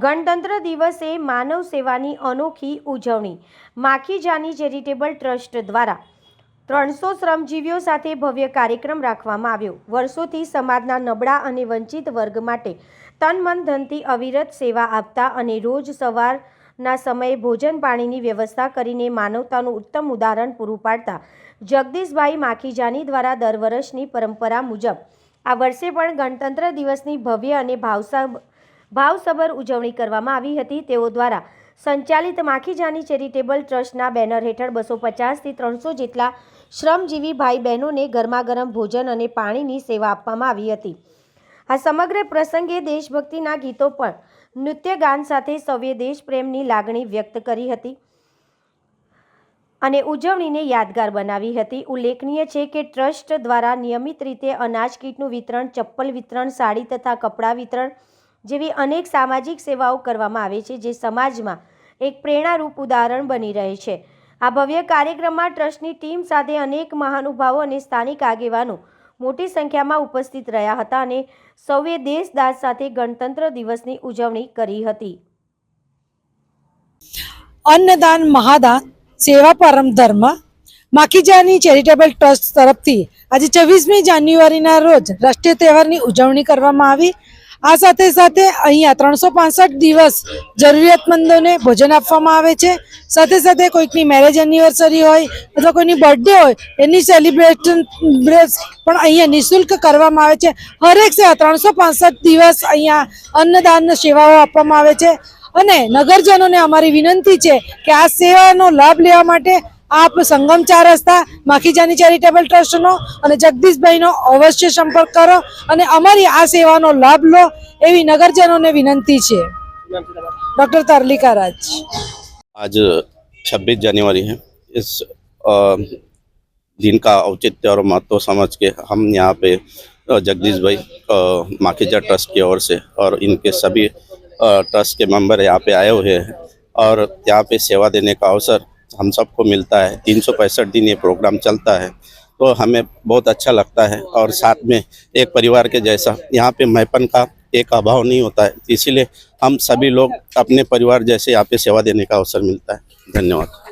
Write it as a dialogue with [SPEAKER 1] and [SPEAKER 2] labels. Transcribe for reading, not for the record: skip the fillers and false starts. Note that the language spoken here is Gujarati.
[SPEAKER 1] ગણતંત્ર દિવસે માનવ સેવાની અનોખી ઉજવણી માખીજાની ચેરિટેબલ ટ્રસ્ટ દ્વારા 300 શ્રમજીવીઓ સાથે ભવ્ય કાર્યક્રમ રાખવામાં આવ્યો। વર્ષોથી સમાજના નબળા અને વંચિત વર્ગ માટે તન મન ધનથી અવિરત સેવા આપતા અને રોજ સવારના સમયે ભોજન પાણીની વ્યવસ્થા કરીને માનવતાનું ઉત્તમ ઉદાહરણ પૂરું પાડતા જગદીશભાઈ માખીજાની દ્વારા દર વર્ષની પરંપરા મુજબ આ વર્ષે પણ ગણતંત્ર દિવસની ભવ્ય અને ભાવસભર ઉજવણી કરવામાં આવી હતી। તેઓ દ્વારા સંચાલિત માખીજાની ચેરિટેબલ ટ્રસ્ટના બેનર હેઠળ 250 થી 300 જેટલા શ્રમજીવી ભાઈ બહેનોને ગરમાગરમ ભોજન અને પાણીની સેવા આપવામાં આવી હતી। આ સમગ્ર પ્રસંગે દેશભક્તિના ગીતો પણ નૃત્ય ગાન સાથે સૌએ દેશપ્રેમની લાગણી વ્યક્ત કરી હતી અને ઉજવણીને યાદગાર બનાવી હતી। ઉલ્લેખનીય છે કે ટ્રસ્ટ દ્વારા નિયમિત રીતે અનાજ કીટનું વિતરણ, ચપ્પલ વિતરણ, સાડી તથા કપડાં વિતરણ જેવી અનેક સામાજિક સેવાઓ કરવામાં આવે છે, જે સમાજમાં એક પ્રેરણારૂપ ઉદાહરણ બની રહે છે। આ ભવ્ય કાર્યક્રમમાં ટ્રસ્ટની ટીમ સાથે અનેક મહાનુભાવો અને સ્થાનિક આગેવાનો મોટી સંખ્યામાં ઉપસ્થિત રહ્યા હતા અને સૌએ દેશદાઝ સાથે ગણતંત્ર દિવસની ઉજવણી કરી હતી।
[SPEAKER 2] અન્નદાન મહાદાન સેવા પરમ ધર્મ માખીજાની ચેરિટેબલ ટ્રસ્ટ તરફથી આજે 24મી જાન્યુઆરીના રોજ રાષ્ટ્રીય તહેવારની ઉજવણી કરવામાં આવી। આ સાથે સાથે અહીંયા 365 દિવસ જરૂરિયાતમંદોને ભોજન આપવામાં આવે છે। સાથે સાથે કોઈકની મેરેજ એનિવર્સરી હોય અથવા કોઈની બર્થડે હોય એની સેલિબ્રેશન પણ અહીંયા નિઃશુલ્ક કરવામાં આવે છે। હરેક સેવા 365 દિવસ અહીંયા અન્નદાન સેવાઓ આપવામાં આવે છે અને નગરજનોને અમારી વિનંતી છે કે આ સેવાનો લાભ લેવા માટે આપ સંગમ 4 રસ્તા માખીજાની ચેરિટેબલ ટ્રસ્ટનો અને જગદીશભાઈનો અવશ્ય સંપર્ક કરો અને અમારી આ સેવાનો લાભ લો એવી નગરજનોને વિનંતી છે। ડૉક્ટર તરલિકા રાજ।
[SPEAKER 3] आज 26 जनवरी है। इस दिन का औचित्य और महत्व समझ के हम यहाँ पे जगदीश भाई माखीजा ट्रस्ट की ओर से और इनके सभी ट्रस्ट के मेंबर यहाँ पे आए हुए हैं और यहाँ पे सेवा देने का अवसर हम सबको मिलता है। 365 दिन ये प्रोग्राम चलता है तो हमें बहुत अच्छा लगता है और साथ में एक परिवार के जैसा यहाँ पे मैपन का एक अभाव नहीं होता है, इसीलिए हम सभी लोग अपने परिवार जैसे यहाँ पे सेवा देने का अवसर मिलता है। धन्यवाद।